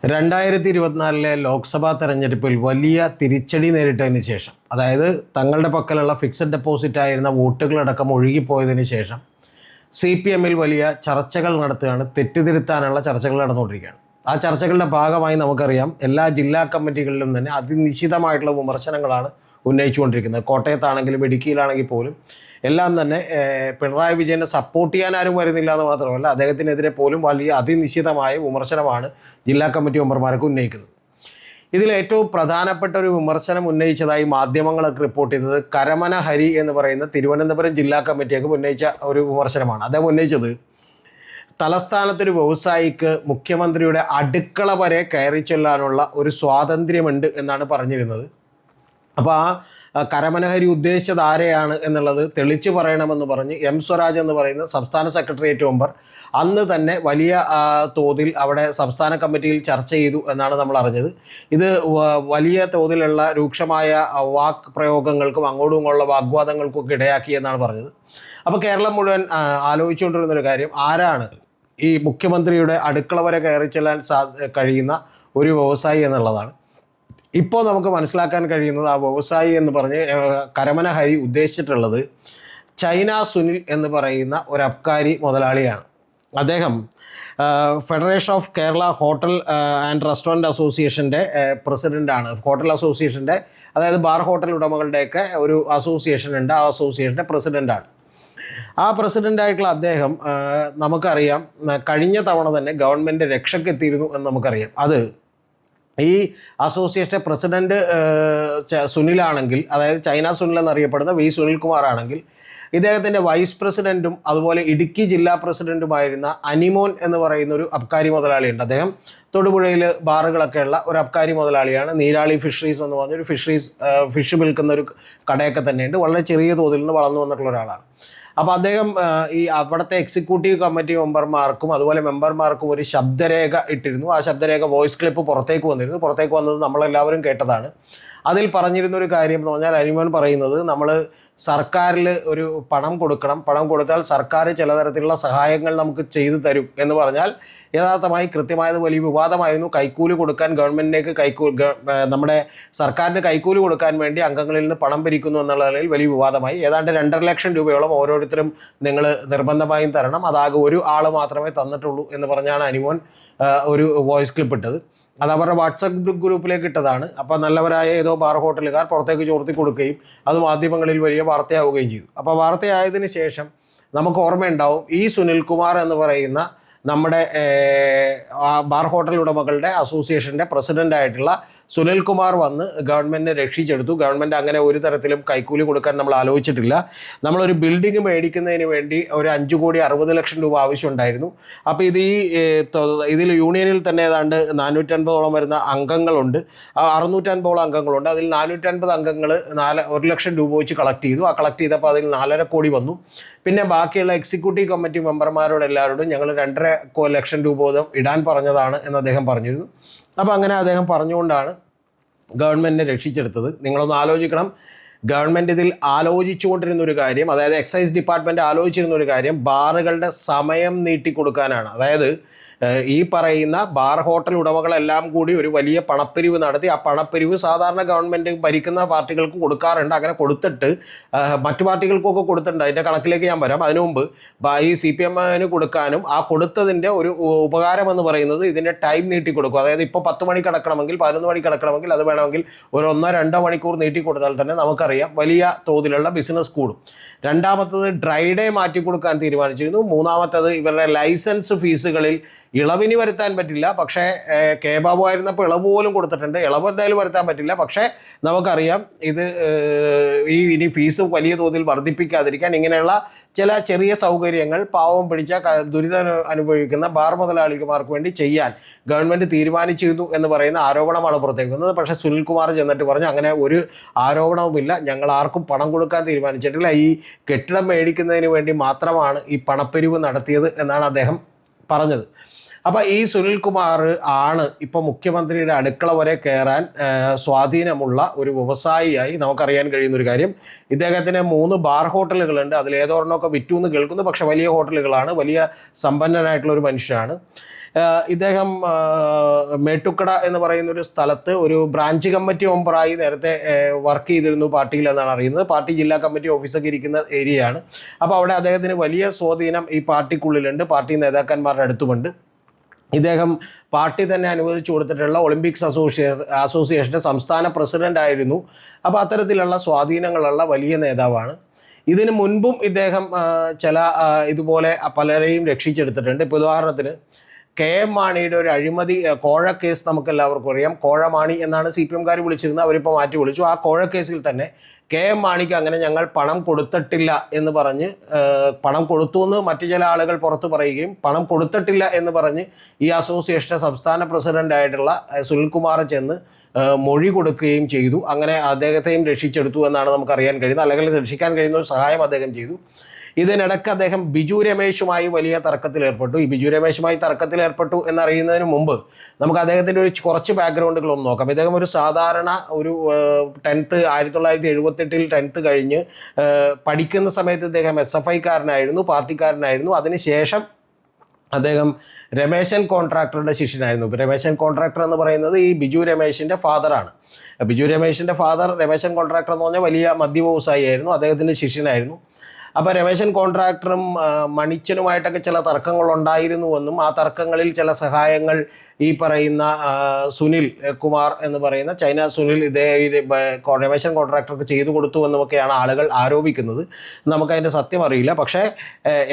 2024 ലോക്സഭാ തെരഞ്ഞെടുപ്പിൽ വലിയ തിരിച്ചടി നേരിട്ടതിന് ശേഷം, അതായത് തങ്ങളുടെ പക്കലുള്ള ഫിക്സഡ് ഡെപ്പോസിറ്റ് ആയിരുന്ന വോട്ടുകളടക്കം ഒഴുകിപ്പോയതിന് ശേഷം CPMൽ വലിയ ചർച്ചകൾ നടത്തുകയാണ്. തെറ്റിതിരുത്താനുള്ള ചർച്ചകൾ നടന്നുകൊണ്ടിരിക്കുകയാണ്. ആ ചർച്ചകളുടെ ഭാഗമായി നമുക്കറിയാം, എല്ലാ ജില്ലാ കമ്മിറ്റികളിലും തന്നെ അതിനിശ്ചിതമായിട്ടുള്ള വിമർശനങ്ങളാണ് ഉന്നയിച്ചുകൊണ്ടിരിക്കുന്നത്. കോട്ടയത്താണെങ്കിലും ഇടുക്കിയിലാണെങ്കിൽ പോലും എല്ലാം തന്നെ പിണറായി വിജയനെ സപ്പോർട്ട് ചെയ്യാൻ ആരും വരുന്നില്ല എന്ന് മാത്രമല്ല, അദ്ദേഹത്തിനെതിരെ പോലും വലിയ അതിനിശ്ചിതമായ വിമർശനമാണ് ജില്ലാ കമ്മിറ്റി മെമ്പർമാരൊക്കെ ഉന്നയിക്കുന്നത്. ഇതിൽ ഏറ്റവും പ്രധാനപ്പെട്ട ഒരു വിമർശനം ഉന്നയിച്ചതായി മാധ്യമങ്ങളൊക്കെ റിപ്പോർട്ട് ചെയ്തത് കരമന ഹരി എന്ന് പറയുന്ന തിരുവനന്തപുരം ജില്ലാ കമ്മിറ്റിയൊക്കെ ഉന്നയിച്ച ഒരു വിമർശനമാണ്. അദ്ദേഹം ഉന്നയിച്ചത്, തലസ്ഥാനത്തൊരു വ്യവസായിക്ക് മുഖ്യമന്ത്രിയുടെ അടുക്കള വരെ കയറി ചെല്ലാനുള്ള ഒരു സ്വാതന്ത്ര്യമുണ്ട് എന്നാണ് പറഞ്ഞിരുന്നത്. അപ്പോൾ ആ കരമനഹരി ഉദ്ദേശിച്ചത് ആരെയാണ് എന്നുള്ളത് തെളിച്ച് പറയണമെന്ന് പറഞ്ഞ് M സ്വരാജ് എന്ന് പറയുന്ന സംസ്ഥാന സെക്രട്ടേറിയറ്റ് മെമ്പർ അന്ന് തന്നെ വലിയ തോതിൽ അവിടെ സംസ്ഥാന കമ്മിറ്റിയിൽ ചർച്ച ചെയ്തു എന്നാണ് നമ്മൾ അറിഞ്ഞത്. ഇത് വലിയ തോതിലുള്ള രൂക്ഷമായ വാക്ക് പ്രയോഗങ്ങൾക്കും അങ്ങോട്ടും ഇങ്ങോട്ടുള്ള വാഗ്വാദങ്ങൾക്കൊക്കെ ഇടയാക്കി എന്നാണ് പറഞ്ഞത്. അപ്പോൾ കേരളം മുഴുവൻ ആലോചിച്ചുകൊണ്ടിരുന്നൊരു കാര്യം, ആരാണ് ഈ മുഖ്യമന്ത്രിയുടെ അടുക്കള വരെ കയറി ചെല്ലാൻ കഴിയുന്ന ഒരു വ്യവസായി എന്നുള്ളതാണ്. ഇപ്പോൾ നമുക്ക് മനസ്സിലാക്കാൻ കഴിയുന്നത്, ആ വ്യവസായി എന്ന് പറഞ്ഞ് കരമന ഹരി ഉദ്ദേശിച്ചിട്ടുള്ളത് ചൈന സുനിൽ എന്ന് പറയുന്ന ഒരു അബ്കാരി മുതലാളിയാണ്. അദ്ദേഹം federation of Kerala hotel and restaurant അസോസിയേഷൻ്റെ പ്രസിഡൻ്റാണ്. ഹോട്ടൽ അസോസിയേഷൻ്റെ, അതായത് ബാർ ഹോട്ടൽ ഉടമകളുടെയൊക്കെ ഒരു അസോസിയേഷൻ ഉണ്ട്, ആ അസോസിയേഷൻ്റെ പ്രസിഡൻ്റാണ്. ആ പ്രസിഡൻ്റായിട്ടുള്ള അദ്ദേഹം നമുക്കറിയാം, കഴിഞ്ഞ തവണ തന്നെ ഗവൺമെൻറ് രക്ഷക്കെത്തിയിരുന്നു എന്ന് നമുക്കറിയാം. അത് ഈ അസോസിയേഷൻ പ്രസിഡൻറ്റ് സുനിലാണെങ്കിൽ, അതായത് ചൈന സുനിൽ എന്നറിയപ്പെടുന്ന V സുനിൽകുമാർ ആണെങ്കിൽ, ഇദ്ദേഹത്തിൻ്റെ വൈസ് പ്രസിഡൻറ്റും അതുപോലെ ഇടുക്കി ജില്ലാ പ്രസിഡൻറ്റുമായിരുന്ന അനിമോൻ എന്ന് പറയുന്ന ഒരു അബ്കാരി മുതലാളിയുണ്ട്. അദ്ദേഹം തൊടുപുഴയിൽ ബാറുകളൊക്കെയുള്ള ഒരു അബ്കാരി മുതലാളിയാണ്. നീരാളി ഫിഷറീസ് എന്ന് പറഞ്ഞൊരു ഫിഷ് വിൽക്കുന്ന ഒരു കടയൊക്കെ തന്നെയുണ്ട്. വളരെ ചെറിയ തോതിൽ നിന്ന് വളർന്നു വന്നിട്ടുള്ള ഒരാളാണ്. അപ്പോൾ അദ്ദേഹം ഈ അവിടുത്തെ എക്സിക്യൂട്ടീവ് കമ്മിറ്റി മെമ്പർമാർക്കും അതുപോലെ മെമ്പർമാർക്കും ഒരു ശബ്ദരേഖ ഇട്ടിരുന്നു. ആ ശബ്ദരേഖ വോയിസ് ക്ലിപ്പ് പുറത്തേക്ക് വന്നിരുന്നു. പുറത്തേക്ക് വന്നത് നമ്മളെല്ലാവരും കേട്ടതാണ്. അതിൽ പറഞ്ഞിരുന്നൊരു കാര്യം എന്ന് പറഞ്ഞാൽ, അനിമോൻ പറയുന്നത്, നമ്മൾ സർക്കാരിൽ ഒരു പണം കൊടുക്കണം, പണം കൊടുത്താൽ സർക്കാർ ചില തരത്തിലുള്ള സഹായങ്ങൾ നമുക്ക് ചെയ്തു തരും എന്ന് പറഞ്ഞാൽ യഥാർത്ഥമായി കൃത്യമായത് വലിയ വിവാദമായിരുന്നു. കൈക്കൂലി കൊടുക്കാൻ ഗവൺമെൻറ്റിലേക്ക് നമ്മുടെ സർക്കാരിന് കൈക്കൂലി കൊടുക്കാൻ വേണ്ടി അംഗങ്ങളിൽ നിന്ന് പണം പിരിക്കുന്നു എന്നുള്ള നിലയിൽ വലിയ വിവാദമായി. ഏതാണ്ട് 2.5 ലക്ഷം രൂപയോളം ഓരോരുത്തരും നിങ്ങൾ നിർബന്ധമായും തരണം, അതാകെ ഒരു ആൾ മാത്രമേ തന്നിട്ടുള്ളൂ എന്ന് പറഞ്ഞാണ് അനിമോൻ ഒരു വോയിസ് ക്ലിപ്പ് ഇട്ടത്. അത് അവരുടെ വാട്സപ്പ് ഗ്രൂപ്പിലേക്ക് ഇട്ടതാണ്. അപ്പോൾ നല്ലവരായ ഏതോ ബാർ ഹോട്ടലുകാർ പുറത്തേക്ക് ചോർത്തി കൊടുക്കുകയും അത് മാധ്യമങ്ങളിൽ വലിയ വാർത്തയാവുകയും ചെയ്തു. അപ്പോൾ വാർത്തയായതിന് ശേഷം നമുക്ക് ഓർമ്മയുണ്ടാവും, ഈ സുനിൽകുമാർ എന്ന് പറയുന്ന നമ്മുടെ ബാർ ഹോട്ടൽ ഉടമകളുടെ അസോസിയേഷൻ്റെ പ്രസിഡൻ്റായിട്ടുള്ള സുനിൽകുമാർ വന്ന് ഗവൺമെൻറ്റിനെ രക്ഷിച്ചെടുത്തു. ഗവൺമെൻറ് അങ്ങനെ ഒരു തരത്തിലും കൈക്കൂലി കൊടുക്കാൻ നമ്മൾ ആലോചിച്ചിട്ടില്ല. നമ്മളൊരു ബിൽഡിംഗ് മേടിക്കുന്നതിന് വേണ്ടി ഒരു 5,60,00,000 രൂപ ആവശ്യമുണ്ടായിരുന്നു. അപ്പോൾ ഇതിൽ യൂണിയനിൽ തന്നെ ഏതാണ്ട് 450ഓളം വരുന്ന അംഗങ്ങളുണ്ട്, 650ഓളം അംഗങ്ങളുണ്ട്. അതിൽ 450 അംഗങ്ങൾ 1 ലക്ഷം രൂപ വെച്ച് കളക്ട് ചെയ്തു. ആ കളക്ട് ചെയ്തപ്പോൾ അതിൽ 4.5 കോടി വന്നു. പിന്നെ ബാക്കിയുള്ള എക്സിക്യൂട്ടീവ് കമ്മിറ്റി മെമ്പർമാരോട് എല്ലാവരോടും ഞങ്ങൾ 2.5 ലക്ഷം രൂപ ഇടാൻ പറഞ്ഞതാണ് എന്ന് അദ്ദേഹം പറഞ്ഞിരുന്നു. അപ്പോൾ അങ്ങനെ അദ്ദേഹം പറഞ്ഞുകൊണ്ടാണ് ഗവൺമെൻറ്റിനെ രക്ഷിച്ചെടുത്തത്. നിങ്ങളൊന്ന് ആലോചിക്കണം, ഗവൺമെൻറ് ഇതിൽ ആലോചിച്ചുകൊണ്ടിരുന്നൊരു കാര്യം, അതായത് എക്സൈസ് ഡിപ്പാർട്ട്മെൻറ്റ് ആലോചിച്ചിരുന്നൊരു കാര്യം, ബാറുകളുടെ സമയം നീട്ടിക്കൊടുക്കാനാണ്. അതായത് ഈ പറയുന്ന ബാർ ഹോട്ടൽ ഉടമകളെല്ലാം കൂടി ഒരു വലിയ പണപ്പിരിവ് നടത്തി. ആ പണപ്പിരിവ് സാധാരണ ഗവൺമെൻറ് ഭരിക്കുന്ന പാർട്ടികൾക്ക് കൊടുക്കാറുണ്ട്. അങ്ങനെ കൊടുത്തിട്ട് മറ്റു പാർട്ടികൾക്കൊക്കെ കൊടുത്തിട്ടുണ്ട്. അതിൻ്റെ കണക്കിലേക്ക് ഞാൻ വരാം. അതിനു മുമ്പ് ഈ CPMന് കൊടുക്കാനും, ആ കൊടുത്തതിൻ്റെ ഒരു ഉപകാരമെന്ന് പറയുന്നത് ഇതിൻ്റെ ടൈം നീട്ടിക്കൊടുക്കും. അതായത് ഇപ്പോൾ 10 മണിക്ക് അടക്കണമെങ്കിൽ 11 മണിക്ക് അടക്കണമെങ്കിൽ അത് വേണമെങ്കിൽ ഒരു 1-2 മണിക്കൂർ നീട്ടിക്കൊടുത്താൽ തന്നെ നമുക്കറിയാം വലിയ തോതിലുള്ള ബിസിനസ് കൂടും. രണ്ടാമത്തത് ഡ്രൈ ഡേ മാറ്റിക്കൊടുക്കാൻ തീരുമാനിച്ചിരുന്നു. മൂന്നാമത്തത് ഇവരുടെ ലൈസൻസ് ഫീസുകളിൽ ഇളവിന് വരുത്താൻ പറ്റില്ല. പക്ഷേ ബാബു ആയിരുന്നപ്പോൾ ഇളവ് പോലും കൊടുത്തിട്ടുണ്ട്. ഇളവ് എന്തായാലും വരുത്താൻ പറ്റില്ല. പക്ഷേ നമുക്കറിയാം ഇത് ഇനി ഫീസ് വലിയ തോതിൽ വർദ്ധിപ്പിക്കാതിരിക്കാൻ ഇങ്ങനെയുള്ള ചില ചെറിയ സൗകര്യങ്ങൾ പാവം പിടിച്ച ദുരിതം അനുഭവിക്കുന്ന ബാർ മുതലാളിമാർക്ക് വേണ്ടി ചെയ്യാൻ ഗവൺമെൻറ് തീരുമാനിച്ചിരുന്നു എന്ന് പറയുന്ന ആരോപണമാണ് പുറത്തേക്ക് വന്നത്. പക്ഷേ സുനിൽകുമാർ ചെന്നിട്ട് പറഞ്ഞു, അങ്ങനെ ഒരു ആരോപണവുമില്ല, ഞങ്ങൾ ആർക്കും പണം കൊടുക്കാൻ തീരുമാനിച്ചിട്ടില്ല, ഈ കെട്ടിടം മേടിക്കുന്നതിന് വേണ്ടി മാത്രമാണ് ഈ പണപ്പിരിവ് നടത്തിയത് എന്നാണ് അദ്ദേഹം പറഞ്ഞത്. അപ്പോൾ ഈ സുനിൽകുമാർ ആണ് ഇപ്പോൾ മുഖ്യമന്ത്രിയുടെ അടുക്കള വരെ കയറാൻ സ്വാധീനമുള്ള ഒരു വ്യവസായിയായി നമുക്കറിയാൻ കഴിയുന്നൊരു കാര്യം. ഇദ്ദേഹത്തിന് 3 ബാർ ഹോട്ടലുകളുണ്ട്. അതിലേതൊരെണ്ണമൊക്കെ വിറ്റു എന്ന് കേൾക്കുന്നു. പക്ഷേ വലിയ ഹോട്ടലുകളാണ്, വലിയ സമ്പന്നനായിട്ടുള്ളൊരു മനുഷ്യനാണ്. ഇദ്ദേഹം മേട്ടുക്കട എന്ന് പറയുന്ന ഒരു സ്ഥലത്ത് ഒരു ബ്രാഞ്ച് കമ്മിറ്റി മെമ്പറായി നേരത്തെ വർക്ക് ചെയ്തിരുന്നു പാർട്ടിയിൽ എന്നാണ് അറിയുന്നത്. പാർട്ടി ജില്ലാ കമ്മിറ്റി ഓഫീസൊക്കെ ഇരിക്കുന്ന ഏരിയയാണ്. അപ്പോൾ അവിടെ അദ്ദേഹത്തിന് വലിയ സ്വാധീനം ഈ പാർട്ടിക്കുള്ളിലുണ്ട്, പാർട്ടി നേതാക്കന്മാരുടെ അടുത്തുമുണ്ട്. ഇദ്ദേഹം പാർട്ടി തന്നെ അനുവദിച്ചു കൊടുത്തിട്ടുള്ള ഒളിമ്പിക്സ് അസോസിയേഷൻ്റെ സംസ്ഥാന പ്രസിഡൻ്റ് ആയിരുന്നു. അപ്പോൾ അത്തരത്തിലുള്ള സ്വാധീനങ്ങളുള്ള വലിയ നേതാവാണ്. ഇതിനു മുൻപും ഇദ്ദേഹം ചില ഇതുപോലെ പലരെയും രക്ഷിച്ചെടുത്തിട്ടുണ്ട്. ഇപ്പോൾ ഉദാഹരണത്തിന് KM മാണിയുടെ ഒരു അഴിമതി കോഴ കേസ് നമുക്കെല്ലാവർക്കും അറിയാം. കോഴമാണി എന്നാണ് CPM-കാർ വിളിച്ചിരുന്നത്, അവരിപ്പോൾ മാറ്റി വിളിച്ചു. ആ കോഴ കേസിൽ തന്നെ KM മാണിക്ക് അങ്ങനെ ഞങ്ങൾ പണം കൊടുത്തിട്ടില്ല എന്ന് പറഞ്ഞ്, പണം കൊടുത്തു എന്ന് മറ്റു ചില ആളുകൾ പുറത്ത് പറയുകയും പണം കൊടുത്തിട്ടില്ല എന്ന് പറഞ്ഞ് ഈ അസോസിയേഷൻ്റെ സംസ്ഥാന പ്രസിഡൻ്റായിട്ടുള്ള സുനിൽകുമാർ ചെന്ന് മൊഴി കൊടുക്കുകയും ചെയ്തു. അങ്ങനെ അദ്ദേഹത്തെയും രക്ഷിച്ചെടുത്തു എന്നാണ് നമുക്കറിയാൻ കഴിയുന്നത്. അല്ലെങ്കിൽ രക്ഷിക്കാൻ കഴിയുന്ന ഒരു സഹായം അദ്ദേഹം ചെയ്തു. ഇതിനിടയ്ക്ക് അദ്ദേഹം ബിജു രമേശുമായി വലിയ തർക്കത്തിലേർപ്പെട്ടു. ഈ ബിജു രമേശുമായി തർക്കത്തിലേർപ്പെട്ടു എന്നറിയുന്നതിന് മുമ്പ് നമുക്ക് അദ്ദേഹത്തിൻ്റെ ഒരു ബാക്ക്ഗ്രൗണ്ടുകളൊന്നും നോക്കാം. ഇദ്ദേഹം ഒരു സാധാരണ ഒരു 1978 10th കഴിഞ്ഞ് പഠിക്കുന്ന സമയത്ത് ഇദ്ദേഹം SFI-കാരനായിരുന്നു, പാർട്ടിക്കാരനായിരുന്നു. അതിനുശേഷം അദ്ദേഹം രമേശൻ കോൺട്രാക്ടറുടെ ശിഷ്യനായിരുന്നു. രമേശൻ കോൺട്രാക്ടർ എന്ന് പറയുന്നത് ഈ ബിജു രമേശിൻ്റെ ഫാദറാണ്. ബിജു രമേശിൻ്റെ ഫാദർ രമേശൻ കോൺട്രാക്ടർ എന്ന് പറഞ്ഞാൽ വലിയ മദ്യവ്യവസായി ആയിരുന്നു, അദ്ദേഹത്തിൻ്റെ ശിഷ്യനായിരുന്നു. അപ്പോൾ രമേശൻ കോൺട്രാക്ടറും മണിച്ചനുമായിട്ടൊക്കെ ചില തർക്കങ്ങളുണ്ടായിരുന്നുവെന്നും ആ തർക്കങ്ങളിൽ ചില സഹായങ്ങൾ ഈ പറയുന്ന സുനിൽ കുമാർ എന്ന് പറയുന്ന ചൈന സുനിൽ രമേശൻ കോൺട്രാക്ടർക്ക് ചെയ്തു കൊടുത്തു എന്നുമൊക്കെയാണ് ആളുകൾ ആരോപിക്കുന്നത്. നമുക്കതിൻ്റെ സത്യം അറിയില്ല. പക്ഷേ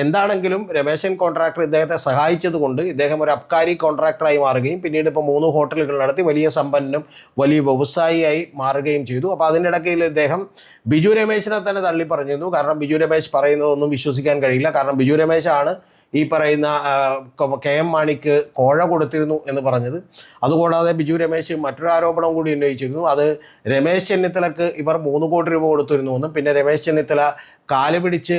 എന്താണെങ്കിലും രമേശൻ കോൺട്രാക്ടർ ഇദ്ദേഹത്തെ സഹായിച്ചത് കൊണ്ട് ഇദ്ദേഹം ഒരു അബ്കാരി കോൺട്രാക്ടറായി മാറുകയും പിന്നീട് ഇപ്പോൾ 3 ഹോട്ടലുകൾ നടത്തി വലിയ സമ്പന്നനും വലിയ വ്യവസായിയായി മാറുകയും ചെയ്തു. അപ്പോൾ അതിനിടയ്ക്കിൽ ഇദ്ദേഹം ബിജു രമേശിനെ തന്നെ തള്ളി പറഞ്ഞിരുന്നു. കാരണം ബിജു രമേശ് പറയുന്നതൊന്നും വിശ്വസിക്കാൻ കഴിയില്ല. കാരണം ബിജു രമേശാണ് ഈ പറയുന്ന KM മാണിക്ക് കോഴ കൊടുത്തിരുന്നു എന്ന് പറഞ്ഞത്. അതുകൂടാതെ ബിജു രമേശ് മറ്റൊരു ആരോപണം കൂടി ഉന്നയിച്ചിരുന്നു. അത് രമേശ് ചെന്നിത്തലക്ക് ഇവർ 3 കോടി രൂപ കൊടുത്തിരുന്നുവെന്നും പിന്നെ രമേശ് ചെന്നിത്തല കാല് പിടിച്ച്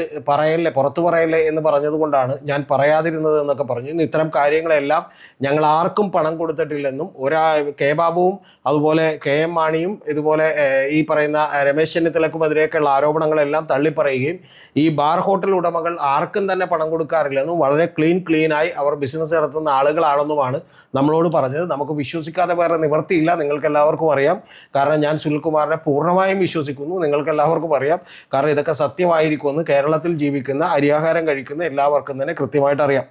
പുറത്തു പറയല്ലേ എന്ന് പറഞ്ഞതുകൊണ്ടാണ് ഞാൻ പറയാതിരുന്നത് എന്നൊക്കെ പറഞ്ഞു. ഇത്തരം കാര്യങ്ങളെല്ലാം ഞങ്ങൾ ആർക്കും പണം കൊടുത്തിട്ടില്ലെന്നും കെ ബാബുവും അതുപോലെ KM മാണിയും ഇതുപോലെ ഈ പറയുന്ന രമേശ് ചെന്നിത്തലക്കുമെതിരെയൊക്കെയുള്ള ആരോപണങ്ങളെല്ലാം തള്ളിപ്പറയുകയും ഈ ബാർ ഹോട്ടൽ ഉടമകൾ ആർക്കും തന്നെ പണം കൊടുക്കാറില്ലെന്നും വളരെ ക്ലീനായി അവർ ബിസിനസ് നടത്തുന്ന ആളുകളാണെന്നുമാണ് നമ്മളോട് പറഞ്ഞത്. നമുക്ക് വിശ്വസിക്കാതെ വേറെ നിവൃത്തിയില്ല. നിങ്ങൾക്ക് എല്ലാവർക്കും അറിയാം. കാരണം ഞാൻ സുനിൽകുമാറിനെ പൂർണ്ണമായും വിശ്വസിക്കുന്നു. നിങ്ങൾക്ക് എല്ലാവർക്കും അറിയാം. കാരണം ഇതൊക്കെ സത്യമായിരിക്കുമെന്ന് കേരളത്തിൽ ജീവിക്കുന്ന അരിയാഹാരം കഴിക്കുന്ന എല്ലാവർക്കും തന്നെ കൃത്യമായിട്ട് അറിയാം.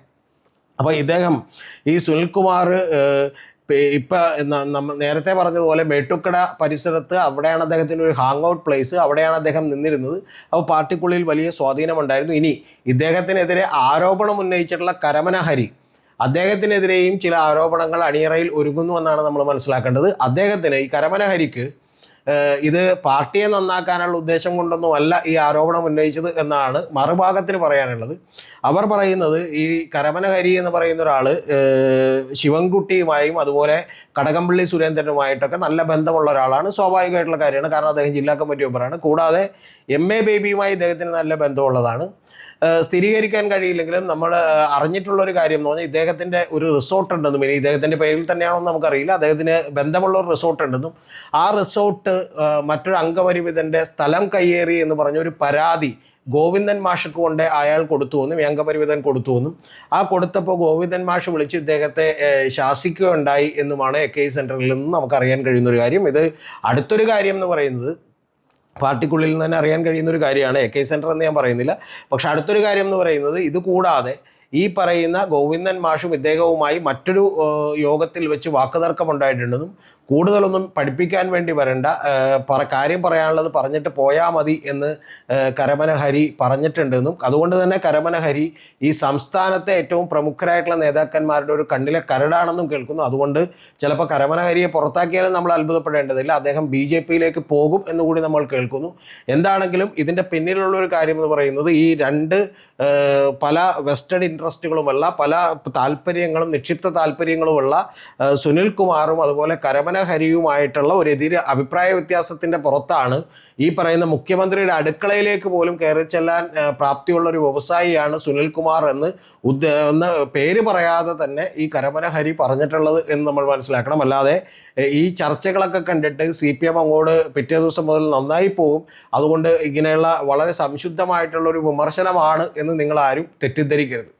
അപ്പോൾ ഇദ്ദേഹം ഈ സുനിൽകുമാർ ഇപ്പം നേരത്തെ പറഞ്ഞതുപോലെ മേട്ടുക്കട പരിസരത്ത് അവിടെയാണ് അദ്ദേഹത്തിൻ്റെ ഒരു ഹാങ് ഔട്ട് പ്ലേസ്, അവിടെയാണ് അദ്ദേഹം നിന്നിരുന്നത്. അപ്പോൾ പാർട്ടിക്കുള്ളിൽ വലിയ സ്വാധീനമുണ്ടായിരുന്നു. ഇനി ഇദ്ദേഹത്തിനെതിരെ ആരോപണം ഉന്നയിച്ചിട്ടുള്ള കരമന ഹരി, അദ്ദേഹത്തിനെതിരെയും ചില ആരോപണങ്ങൾ അണിയറയിൽ ഒരുങ്ങുന്നു എന്നാണ് നമ്മൾ മനസ്സിലാക്കേണ്ടത്. അദ്ദേഹത്തിന് ഈ കരമന ഹരിക്ക് ഇത് പാർട്ടിയെ നന്നാക്കാനുള്ള ഉദ്ദേശം കൊണ്ടൊന്നുമല്ല ഈ ആരോപണം ഉന്നയിച്ചത് എന്നാണ് മറുഭാഗത്തിന് പറയാനുള്ളത്. അവർ പറയുന്നത് ഈ കരമന ഹരി എന്ന് പറയുന്ന ഒരാൾ ശിവൻകുട്ടിയുമായും അതുപോലെ കടകംപള്ളി സുരേന്ദ്രനുമായിട്ടൊക്കെ നല്ല ബന്ധമുള്ള ഒരാളാണ്. സ്വാഭാവികമായിട്ടുള്ള കാര്യമാണ്. കാരണം അദ്ദേഹം ജില്ലാ കമ്മിറ്റി മെമ്പറാണ്. കൂടാതെ MA ബേബിയുമായി ഇദ്ദേഹത്തിന് നല്ല ബന്ധമുള്ളതാണ്. സ്ഥിരീകരിക്കാൻ കഴിയില്ലെങ്കിലും നമ്മൾ അറിഞ്ഞിട്ടുള്ളൊരു കാര്യം എന്ന് പറഞ്ഞാൽ ഇദ്ദേഹത്തിൻ്റെ ഒരു റിസോർട്ട് ഉണ്ടെന്നും, ഇനി ഇദ്ദേഹത്തിൻ്റെ പേരിൽ തന്നെയാണെന്ന് നമുക്കറിയില്ല, അദ്ദേഹത്തിന് ബന്ധമുള്ള ഒരു റിസോർട്ട് ഉണ്ടെന്നും ആ റിസോർട്ട് മറ്റൊരു അംഗപരിമിതൻ്റെ സ്ഥലം കയ്യേറി എന്ന് പറഞ്ഞൊരു പരാതി ഗോവിന്ദൻ മാഷക്ക് കൊണ്ട് അയാൾ കൊടുത്തുവെന്നും ഈ അംഗപരിമിതൻ കൊടുത്തുവെന്നും ആ കൊടുത്തപ്പോൾ ഗോവിന്ദൻ മാഷ് വിളിച്ച് ഇദ്ദേഹത്തെ ശാസിക്കുകയുണ്ടായി എന്നുമാണ് AK സെൻറ്ററിൽ നിന്നും നമുക്കറിയാൻ കഴിയുന്നൊരു കാര്യം. ഇത് അടുത്തൊരു കാര്യം എന്ന് പറയുന്നത് പാർട്ടിക്കുള്ളിൽ നിന്ന് തന്നെ അറിയാൻ കഴിയുന്നൊരു കാര്യമാണ്. AK സെൻറ്റർ എന്ന് ഞാൻ പറയുന്നില്ല. പക്ഷെ അടുത്തൊരു കാര്യം എന്ന് പറയുന്നത് ഇത് കൂടാതെ ഈ പറയുന്ന ഗോവിന്ദൻ മാഷും ഇദ്ദേഹവുമായി മറ്റൊരു യോഗത്തിൽ വെച്ച് വാക്കുതർക്കമുണ്ടായിട്ടുണ്ടെന്നും കൂടുതലൊന്നും പഠിപ്പിക്കാൻ വേണ്ടി വരണ്ട, കാര്യം പറയാനുള്ളത് പറഞ്ഞിട്ട് പോയാൽ മതി എന്ന് കരമന ഹരി പറഞ്ഞിട്ടുണ്ടെന്നും അതുകൊണ്ട് തന്നെ കരമന ഹരി ഈ സംസ്ഥാനത്തെ ഏറ്റവും പ്രമുഖരായിട്ടുള്ള നേതാക്കന്മാരുടെ ഒരു കണ്ണിലെ കരടാണെന്നും കേൾക്കുന്നു. അതുകൊണ്ട് ചിലപ്പോൾ കരമന ഹരിയെ പുറത്താക്കിയാലും നമ്മൾ അത്ഭുതപ്പെടേണ്ടതില്ല. അദ്ദേഹം BJP-യിലേക്ക് പോകും എന്നുകൂടി നമ്മൾ കേൾക്കുന്നു. എന്താണെങ്കിലും ഇതിൻ്റെ പിന്നിലുള്ളൊരു കാര്യം എന്ന് പറയുന്നത് ഈ രണ്ട് പല വെസ്റ്റഡ് ഇൻട്രസ്റ്റുകളുമുള്ള പല താല്പര്യങ്ങളും നിക്ഷിപ്ത താല്പര്യങ്ങളുമുള്ള സുനിൽകുമാറും അതുപോലെ കരമന ഹരിയുമായിട്ടുള്ള ഒരു അഭിപ്രായ വ്യത്യാസത്തിൻ്റെ പുറത്താണ് ഈ പറയുന്ന മുഖ്യമന്ത്രിയുടെ അടുക്കളയിലേക്ക് പോലും കയറി ചെല്ലാൻ പ്രാപ്തിയുള്ളൊരു വ്യവസായിയാണ് സുനിൽകുമാർ എന്ന് പേര് പറയാതെ തന്നെ ഈ കരമന ഹരി പറഞ്ഞിട്ടുള്ളത് എന്ന് നമ്മൾ മനസ്സിലാക്കണം. അല്ലാതെ ഈ ചർച്ചകളൊക്കെ കണ്ടിട്ട് CPM അങ്ങോട്ട് പിറ്റേ ദിവസം മുതൽ നന്നായി പോകും, അതുകൊണ്ട് ഇങ്ങനെയുള്ള വളരെ സംശുദ്ധമായിട്ടുള്ളൊരു വിമർശനമാണ് എന്ന് നിങ്ങളാരും തെറ്റിദ്ധരിക്കരുത്.